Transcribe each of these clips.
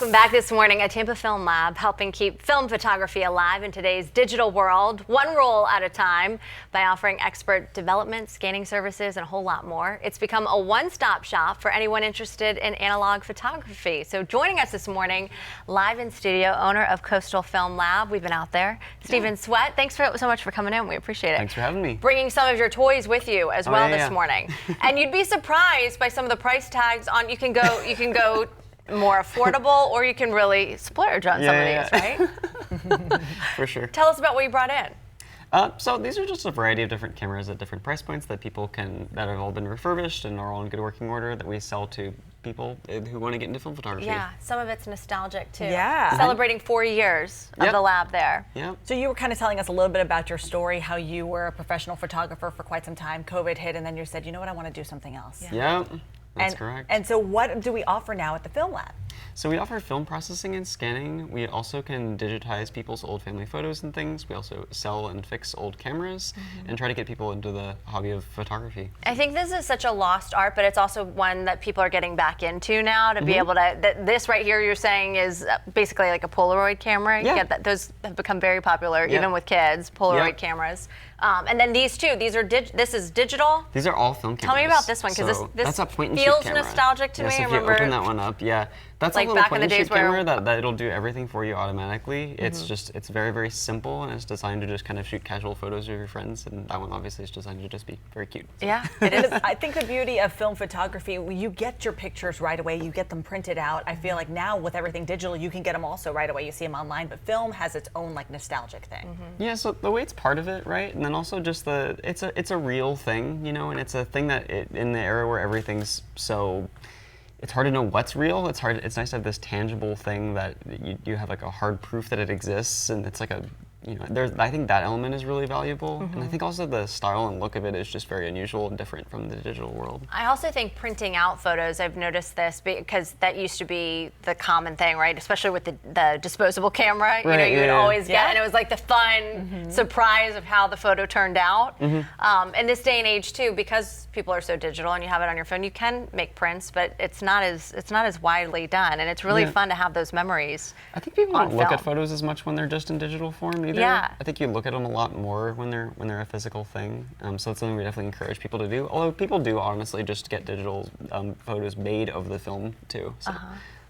Welcome back this morning at Tampa Film Lab, helping keep film photography alive in today's digital world, one roll at a time, by offering expert development, scanning services, and a whole lot more. It's become a one-stop shop for anyone interested in analog photography. So joining us this morning, live in studio, owner of Coastal Film Lab. We've been out there. Stephen Sweat, thanks so much for coming in. We appreciate it. Thanks for having me. Bringing some of your toys with you as well this morning. And you'd be surprised by some of the price tags on. You can go more affordable, or you can really splurge on some of these, right? For sure. Tell us about what you brought in. So these are just a variety of different cameras at different price points that that have all been refurbished and are all in good working order that we sell to people who want to get into film photography. Yeah, some of it's nostalgic too. Yeah. Celebrating 4 years of the lab there. Yeah. So you were kind of telling us a little bit about your story, how you were a professional photographer for quite some time, COVID hit, and then you said, you know what, I want to do something else. Yeah. That's correct. And so what do we offer now at the Film Lab? So we offer film processing and scanning. We also can digitize people's old family photos and things. We also sell and fix old cameras and try to get people into the hobby of photography. I think this is such a lost art, but it's also one that people are getting back into now to be able to, this right here you're saying is basically like a Polaroid camera. Yeah. Those have become very popular, even with kids, Polaroid cameras. And then these two, this is digital. These are all film cameras. Tell me about this one, because this that's a point and shoot feels camera. nostalgic to me. So I if remember, you open that one up, that's like a little back in point the and days shoot camera where that it'll do everything for you automatically. It's very, very simple, and it's designed to just kind of shoot casual photos of your friends, and that one obviously is designed to just be very cute. Yeah, it is. I think the beauty of film photography, you get your pictures right away, you get them printed out. I feel like now with everything digital, you can get them also right away. You see them online, but film has its own like nostalgic thing. Yeah, so the weight's part of it, right? And then also just it's a real thing, you know, and it's a thing that in the era where everything's so, it's hard to know what's real. It's nice to have this tangible thing that you have like a hard proof that it exists, and it's like a, you know, I think that element is really valuable. And I think also the style and look of it is just very unusual and different from the digital world. I also think printing out photos, I've noticed this because that used to be the common thing, right? Especially with the disposable camera, you know, you would always get, and it was like the fun surprise of how the photo turned out. In this day and age too, because people are so digital and you have it on your phone, you can make prints, but it's not as widely done, and it's really fun to have those memories. I think people don't look film. at photos as much when they're just in digital form either. Yeah. I think you look at them a lot more when they're a physical thing. So it's something we definitely encourage people to do. Although people do honestly just get digital photos made of the film too. So.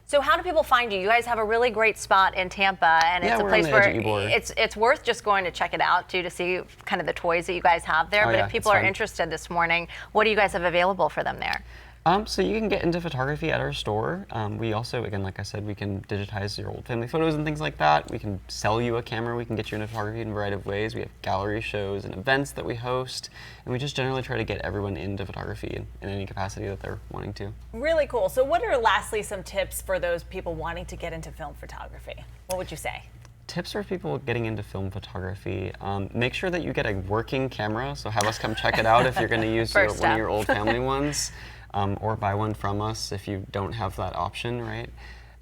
So how do people find you? You guys have a really great spot in Tampa, and it's a place where it's worth just going to check it out too, to see kind of the toys that you guys have there. But if people are interested this morning, what do you guys have available for them there? So you can get into photography at our store. We also, again, like I said, we can digitize your old family photos and things like that. We can sell you a camera. We can get you into photography in a variety of ways. We have gallery shows and events that we host, and we just generally try to get everyone into photography in any capacity that they're wanting to. Really cool. So what are lastly some tips for those people wanting to get into film photography? What would you say? Tips for people getting into film photography: make sure that you get a working camera. So have us come check it out if you're going to use one of your old family ones. Or buy one from us if you don't have that option, right?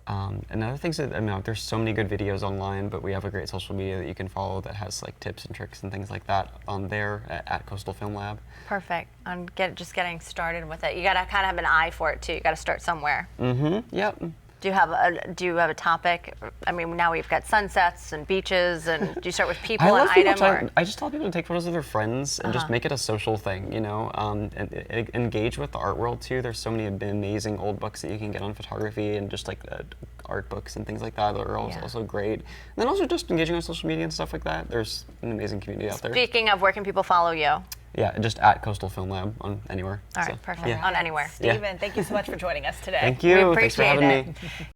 And other things that, I mean, there's so many good videos online, but we have a great social media that you can follow that has like tips and tricks and things like that on there at Coastal Film Lab. Perfect. On just getting started with it, you gotta kind of have an eye for it too. You gotta start somewhere. Yep. Do you have a topic? I mean, now we've got sunsets and beaches, and do you start with people and item? I just tell people to take photos of their friends and just make it a social thing, you know, and engage with the art world too. There's so many amazing old books that you can get on photography, and just like art books and things like that are also great. And then also just engaging on social media and stuff like that. There's an amazing community out there. Speaking of, where can people follow you? Yeah, just at Coastal Film Lab on anywhere. All right, perfect. On anywhere. Stephen, thank you so much for joining us today. Thank you. We appreciate Thanks for having me.